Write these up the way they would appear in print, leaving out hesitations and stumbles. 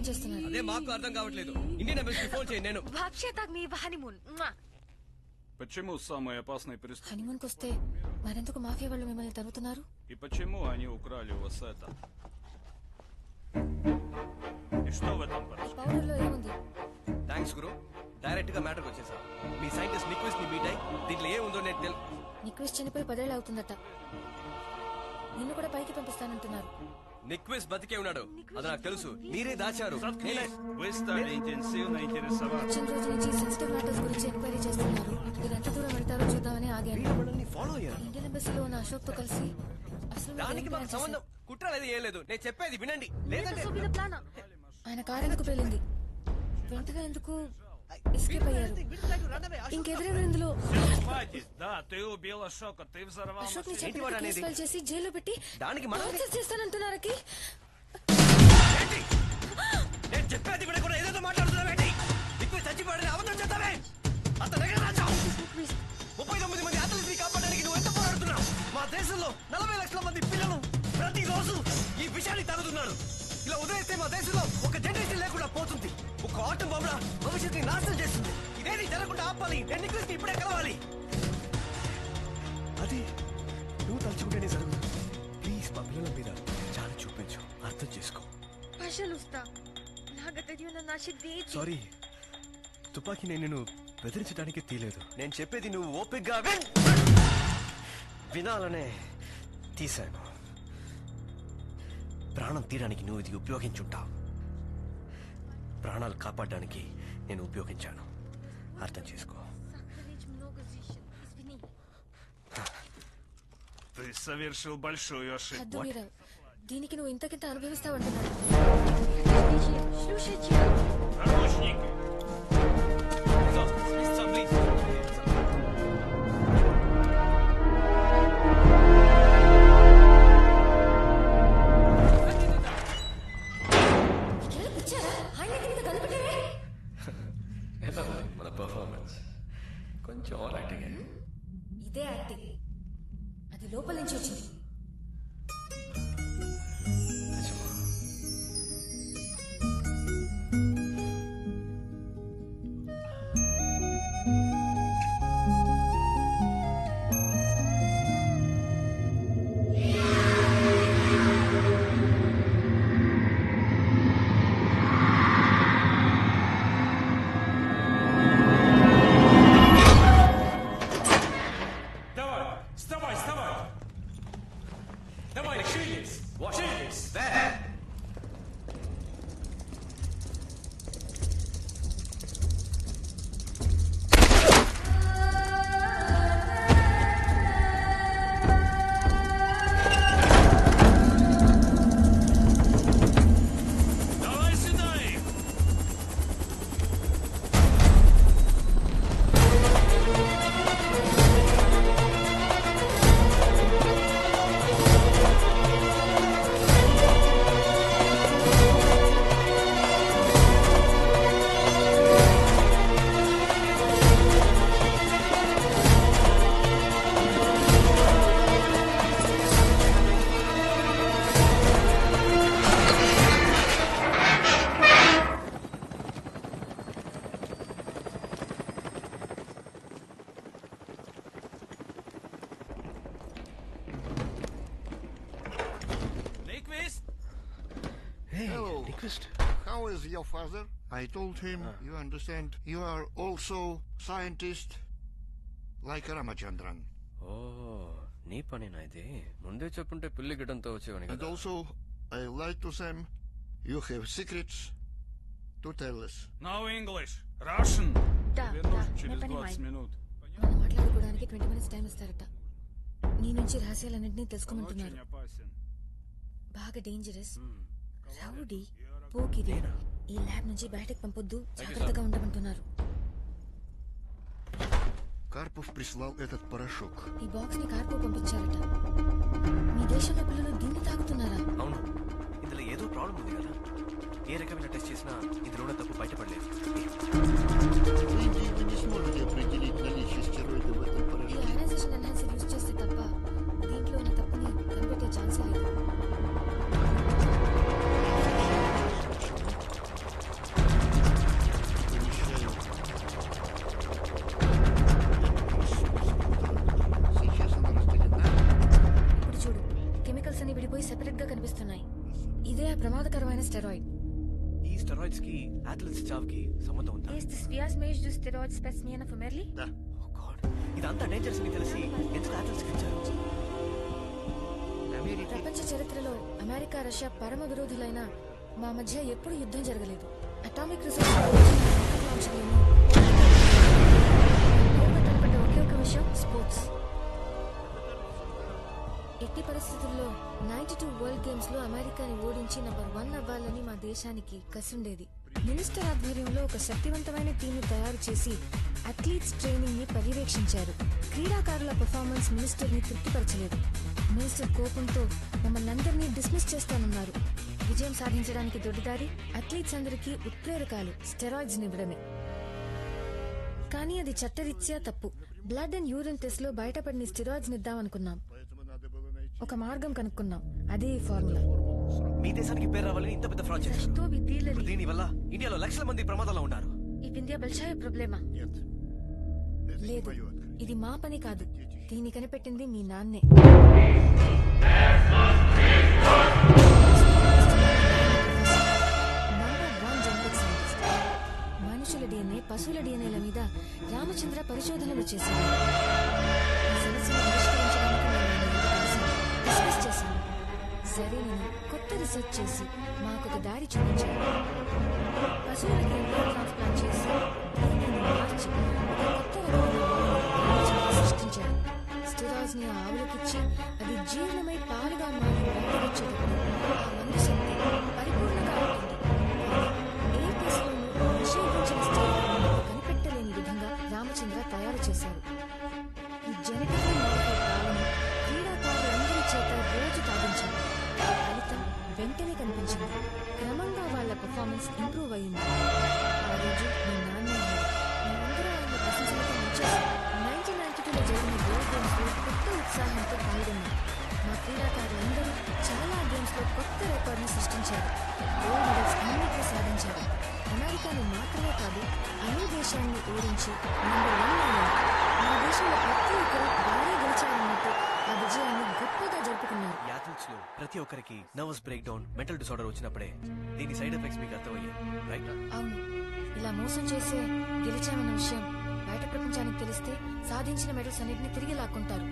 చేస్తున్నారు? అదే మాకు అర్థం కావట్లేదు. ఇండియన్ ఎంబసీకి ఫోన్ చేయండి. నేను вообще так не హనీమూన్. Почему самые опасные преступники? హనీమూన్ వస్తే మరెందుకు మాఫియా వాళ్ళు మిమ్మల్ని తరుగుతున్నారు? И почему они украли у вас это? И что в этом порошке? పౌడర్ లో ఏముంది? థ్యాంక్స్ గురు. డైరెక్ట్ గా మ్యాటర్కి వచ్చేసా. మీ సైంటిస్ట్ నిక్విస్ట్ ని మీట్ అయ్యి దీంట్లో ఏముందో నేను నిక్విస్ట్ చనిపోయి 10 ఏళ్ళు అవుతుందట. నిన్ను కూడా పైకి పంపిస్తానంటున్నారు. నిక్విస్ట్ బతికే ఉన్నాడు, అది నాకు తెలుసు. మీరే దాచారు. Вы стали интенсивно интересоваться. వచ్చిన రోజు నుంచి సెన్సిటివ్ మ్యాటర్స్ గురించి ఎంక్వైరీ చేస్తున్నారు. మీరు ఎంత దూరం వెళ్తారో చూద్దామని ఆగాను. ఫాలో అయ్యారు. ఇండియన్ ఎంబసీలో ఉన్న అశోక్ తో కలిసి అసలు దానికి మాకు సంబంధం కుట్రలేదు, ఏం లేదు. నేను చెప్పేది వినండి. లేదంటే ఆయన కారు ఎందుకు పేలింది? వెంటనే ఎందుకు ఎస్కేప్ అయ్యారు? ఇంకెవరెవరు ఇందులో? Да, ты убил Ашока, ты взорвал అశోక్ ని машину. చంపిన కేసు ఫైల్ చేసి జైల్లో పెట్టి దానికి మనం ప్రాసెస్ చేస్తానంటున్నారకి. నేను చెప్పేది వినకుండా ఏదేదో మాట్లాడుతున్నావేంటి? నిక్విస్ట్ చచ్చిపోయాడని అబద్ధం చెప్తావే. అతను ఎక్కడ రాజావు? 39 మంది అథ్లెట్స్ కాపాడడానికి నువ్వు ఎంత పోరాడుతున్నావు? మా దేశంలో 40 లక్షల మంది పిల్లలు ప్రతిరోజు ఈ విషయాన్ని తాగుతున్నారు. ఇలా వదిలేస్తే మా దేశంలో ఒక జనరేషన్ లేకుండా పోతుంది. ఒక ఆటం బాంబుల భవిష్యత్తుని నాశనం చేస్తుంది. ఇదేది జరగకుండా ఆపాలి. నేను నిక్విస్ట్ ఇప్పుడే కలవాలి. అది నువ్వు తలుచుకుంటేనే జరుగుతుంది. ప్లీజ్ మా పిల్లల మీద చాలా చూపించు, అర్థం చేసుకో. Пожалуйста. Благодарю наши дети. సారీ, తుపాకీ నేను నిన్ను బెదిరించడానికి తీయలేదు. నేను చెప్పేది నువ్వు ఓపికగా వినాలనే తీశాను. ప్రాణం తీయడానికి నువ్వు ఇది ఉపయోగించుంటావు. ప్రాణాలు కాపాడడానికి నేను ఉపయోగించాను. అర్థం చేసుకో. Сохранить много зещен. Извини. Ты совершил большую ошибку. హద్దు మీరావు. దీనికి నువ్వు ఇంతకింత అనుభవిస్తావంటున్నాడు. Слушайте. Наручники. మన పర్ఫార్మెన్స్ కొంచెం ఓవర్ యాక్టింగ్. ఇదే యాక్టింగ్. అది లోపల నుంచి వచ్చింది. How is your father? I told him, you understand, you are also scientist like Ramachandran. ఓ, నీ పనేనా ఇది? ముందే చెప్పుంటే పిల్లి గిడ్డంతో వచ్చేవాని And కదా. also, I lied to them, you have secrets to tell us. No English. Russian. Да, Тебе да, нужно мы через понимаем. 20 минут. మనం మాట్లాడుకోవడానికి 20 minutes టైం ఇస్తారట. నీ నుంచి రహస్యాలన్నింటినీ Он తెలుసుకోమంటున్నారు. очень опасен. బాగా డేంజరస్, రౌడీ, పోకిరి. ఈ ల్యాబ్ నుంచి బయటకు పంపొద్దు, జాగ్రత్తగా ఉండమంటున్నారు. Karpov прислал этот порошок. ఈ బాక్స్ ని కార్పో పంపించారట. మీ దేశంలో పిల్లలు దీన్ని తాగుతున్నారా? అవును, ఇందులో ఏదో ప్రాబ్లం ఉంది కదా. ఏ రకమైన టెస్ట్ చేసినా ఇందులో తప్పు బయటపడలేదు. В Индии вы не сможете определить наличие стероидов в этом ఈ порошке. అయనైజేషన్ ఎన్హాన్సర్ యూజ్ చేస్తే తప్ప దీంట్లో ఉన్న తప్పుని కనిపెట్టే ఛాన్సే లేదు. స్టెరాయిడ్. ఈ స్టెరాయిడ్స్ కి అథ్లెట్స్ చావుకి సంబంధం ఉందా? Ist es wie als Mensch du Steroids specimen für Merli? ఓ గాడ్, ఇదంతా డేంజరస్ అని తెలిసి ఎందుకు అథ్లెట్స్ ఇచ్చారు? ప్రపంచ చరిత్రలో అమెరికా రష్యా పరమ విరోధులైన మా మధ్య ఎప్పుడు యుద్ధం జరగలేదు. అటామిక్ రిసోర్స్ ఒకే ఒక విషయం స్పోర్ట్స్. ఎట్టి పరిస్థితుల్లో 92 వరల్డ్ గేమ్స్ లో అమెరికాని ఓడించి నంబర్ 1 అవ్వాలని మా దేశానికి కసుండేది. మినిస్టర్ ఆధ్వర్యంలో ఒక శక్తివంతమైన టీంని తయారు చేసి అథ్లీట్స్ ట్రైనింగ్ ని పర్యవేక్షించారు. క్రీడాకారుల పెర్ఫార్మెన్స్ మినిస్టర్ ని తృప్తిపరచలేదు. మినిస్టర్ కోపంతో మమ్మల్ని అందరినీ డిస్మిస్ చేస్తానన్నారు. విజయం సాధించడానికి దొడ్డిదారి అథ్లీట్స్ అందరికీ ఉత్ప్రేరకాలు స్టెరాయిడ్స్ ఇవ్వడమే. కానీ అది చట్టరీత్యా తప్పు. బ్లడ్ అండ్ యూరిన్ టెస్ట్ లో బయటపడిన స్టెరాయిడ్స్ ఇద్దామనుకున్నాం. ఒక మార్గం కనుక్కున్నాం. అదే ఈ ఫార్ములా. మీ దేశానికి పేరు రావాలని ఇంత పెద్ద ఫ్రాడ్ చేశారు. Что вы делали? దీని వల్ల ఇండియాలో లక్షల మంది ప్రమాదంలో ఉన్నారు. И Индия большая проблема. లేదు, ఇది మా పని కాదు. దీన్ని కనిపెట్టింది మీ నాన్నే. మనుషుల డిఎన్ఏ, పశువుల డిఎన్ఏల మీద రామచంద్ర పరిశోధనలు చేశారు. ఈ సమస్యను పరిష్కరించడానికి డిస్కస్ చేశాను. సరేనని కొత్త రీసెర్చ్ చేసి మాకొక దారి చూపించారు. పశువులకి ఎంబ్రో ట్రాన్స్ప్లాంట్ చేసి డిఎన్ఏని మార్చి ఒక కొత్త రకమైన సృష్టించారు. స్టెరాయిడ్స్ ని ఆవులకిచ్చి అది జీర్ణమై పాలుగా మారి బయటకు వచ్చేటప్పుడు ఆ మందు శక్తి పరిపూర్ణంగా ఉంటుంది. ఏ కేసులోనూ నిషేధించిన స్టెరాయిడ్లను కనిపెట్టలేని విధంగా రామచంద్ర తయారు చేశారు. ఈ జెనెటిక్ మోడిఫైడ్ పాలను క్రీడాకారులందరి చేత రోజు తాగించారు. ఫలితం వెంటనే కనిపించింది. క్రమంగా వాళ్ళ పర్ఫార్మెన్స్ ఇంప్రూవ్ అయ్యింది. ఆ రోజు మీ నాన్న మేమందరూ ఆయన ప్రశంసలతో ముంచేశాం. 1992లో జరిగిన వరల్డ్ గేమ్స్ లో కొత్త ఉత్సాహంతో పాల్గొన్నాం. మా క్రీడాకారులందరూ చాలా గేమ్స్ లో కొత్త రికార్డుని సృష్టించారు. గోల్డ్ మెడల్స్ అన్నిటినీ సాధించారు. అమెరికాను మాత్రమే కాదు, అన్ని దేశాన్ని ఓడించి నంబర్ 1 అయ్యారు. మన దేశంలో ప్రతి ఒక్కరూ బాగా గెలిచారన్నట్టు ఆ విజయాన్ని గొప్పగా జరుపుకున్నారు. ఈ అథ్లెట్స్ లో ప్రతి ఒక్కరికి nervous break down, mental disorder వచ్చినప్పుడే దీని సైడ్ ఎఫెక్ట్స్ మీకు అర్థమయ్యాయి, రైట్? అవును, ఇలా మోసం చేసే గెలిచామన్న విషయం బయట ప్రపంచానికి తెలిస్తే సాధించిన మెడల్స్ అన్నిటిని తిరిగి లాక్కుంటారు.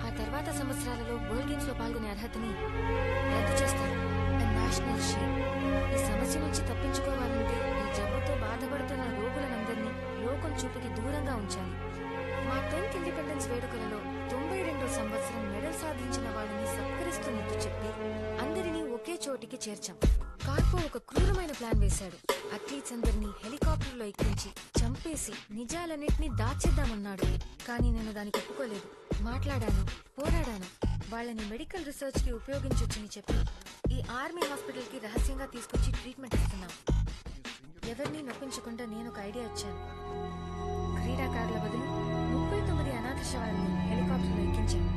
ఆ తర్వాత సంవత్సరాలలో వరల్డ్ గేమ్స్ లో పాల్గొనే అర్హతని రద్దు చేస్తారు. National shame. ఈ సమస్య నుంచి తప్పించుకోవాలంటే ఈ జబ్బుతో బాధపడుతున్న రోగులందరినీ లోకం చూపుకి దూరంగా ఉంచాలి. మా 10th ఇండిపెండెన్స్ వేడుకలలో 92వ సంవత్సరం మెడల్ సాధించిన వాళ్ళని సత్కరిస్తున్నట్టు చెప్పి అందరినీ ఒకే చోటికి చేర్చాం. కార్పో ఒక క్రూరమైన ప్లాన్ వేశాడు. అథ్లీట్స్ అందరినీ హెలికాప్టర్లో ఎక్కించి చంపేసి నిజాలన్నింటినీ దాచేద్దామన్నాడు. కానీ నేను దానికి ఒప్పుకోలేదు. మాట్లాడాను, పోరాడాను. వాళ్ళని మెడికల్ రీసెర్చ్ కి ఉపయోగించొచ్చని చెప్పి ఈ ఆర్మీ హాస్పిటల్ కి రహస్యంగా తీసుకొచ్చి ట్రీట్మెంట్ ఇస్తున్నాం. ఎవరిని నొప్పించకుండా నేను ఒక ఐడియా ఇచ్చాను. క్రీడాకారుల బదులు 39 అనాథ శవాలను హెలికాప్టర్లో ఎక్కించాను.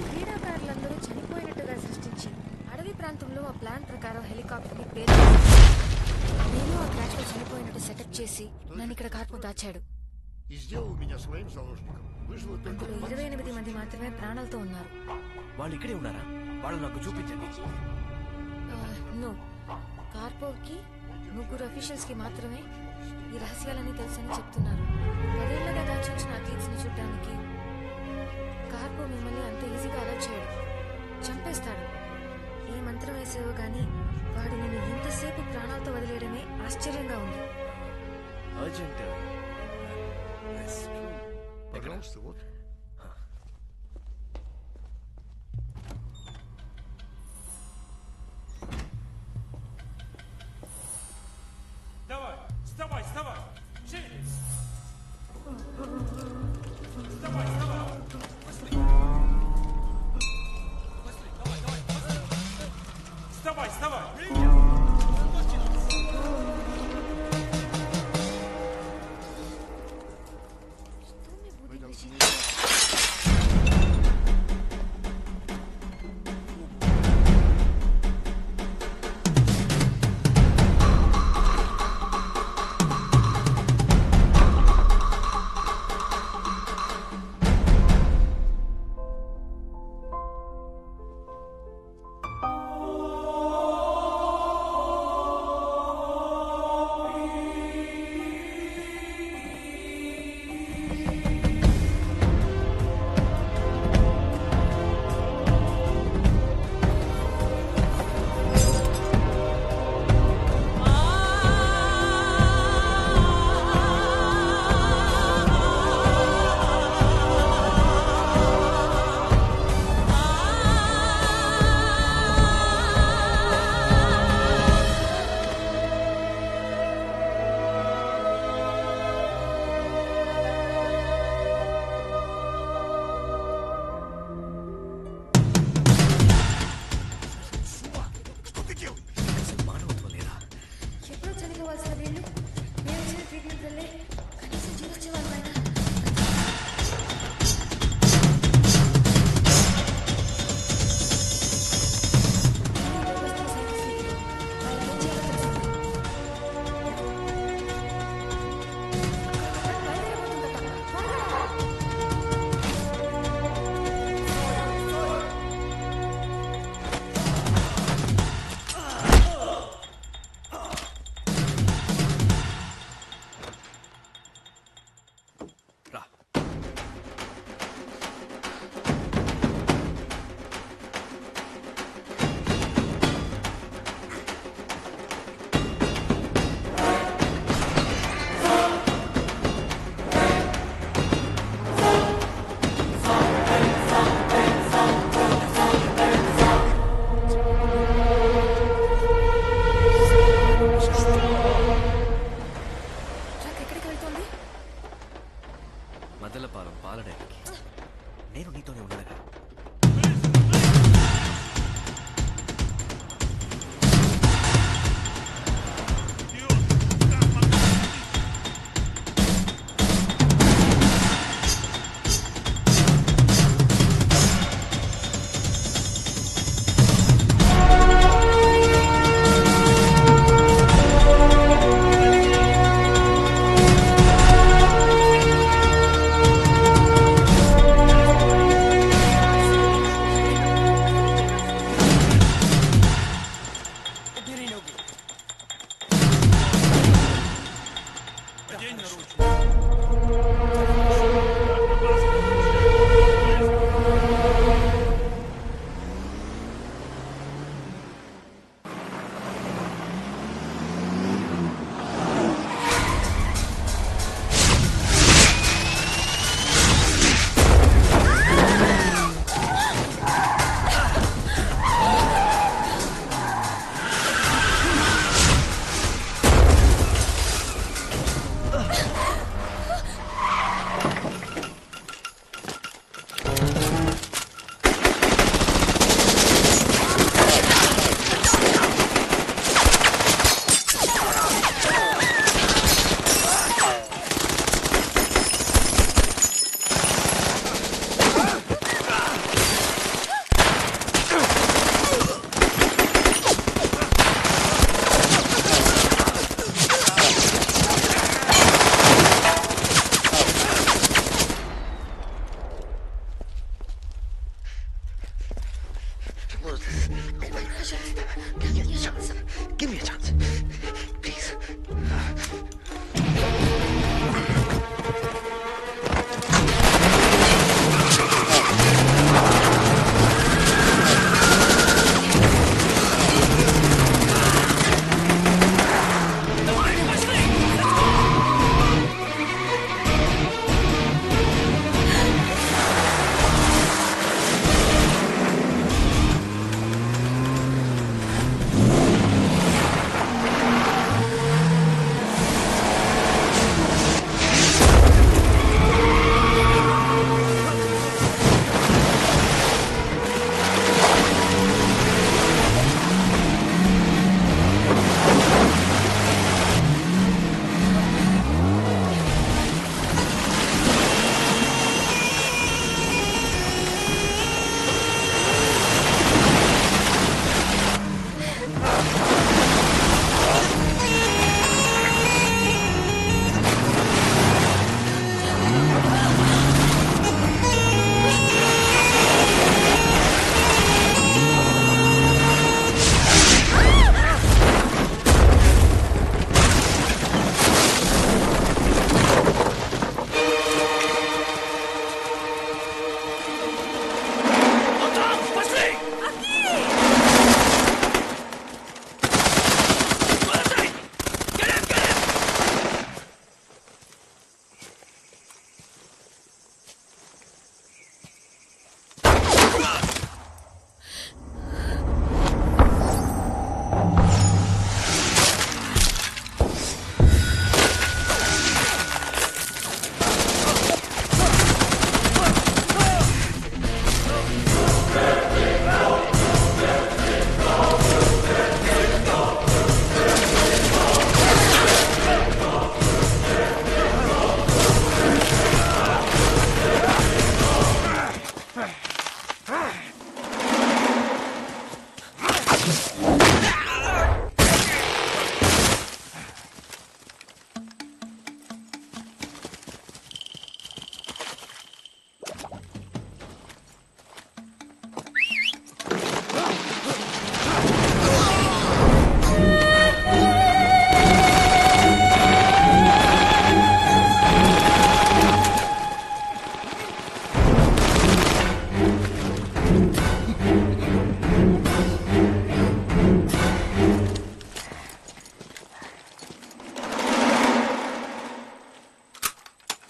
క్రీడాకారులందరూ చనిపోయినట్టుగా సృష్టించి అడవి ప్రాంతంలో ఆ ప్లాన్ ప్రకారం హెలికాప్టర్ ని పేరు నేను ఆ క్రాష్ లో చనిపోయినట్టు సెటప్ చేసి నన్ను ఇక్కడ కార్పు దాచాడు. అందులో 28 మంది మాత్రమే ప్రాణాలతో ఉన్నారు. వాళ్ళు ఇక్కడే ఉన్నారా? వాళ్ళు నాకు చూపించండి. నో, కార్పోకి 3 అఫీషియల్స్ కి మాత్రమే ఈ రహస్యాలన్నీ తెలుసని చెప్తున్నారు. 10 ఏళ్లుగా దాచుంచిన అథ్లీట్స్ ని చూడటానికి కార్పో మిమ్మల్ని అంత ఈజీగా అలర్ట్ చేయడు, చంపేస్తాడు. ఏ మంత్రం వేసేవో గానీ వాడు నిన్ను ఇంతసేపు ప్రాణాలతో వదిలేయడమే ఆశ్చర్యంగా ఉంది. అర్జెంట్. Пожалуйста, вот. Давай, вставай, вставай! Шевелись! Вставай, вставай! Быстрей! Быстрей, давай, давай, быстрей! Вставай, вставай! పెందలపాలెం పాలడైకి నేను నీతోనే ఉన్నానుగా. День наручник.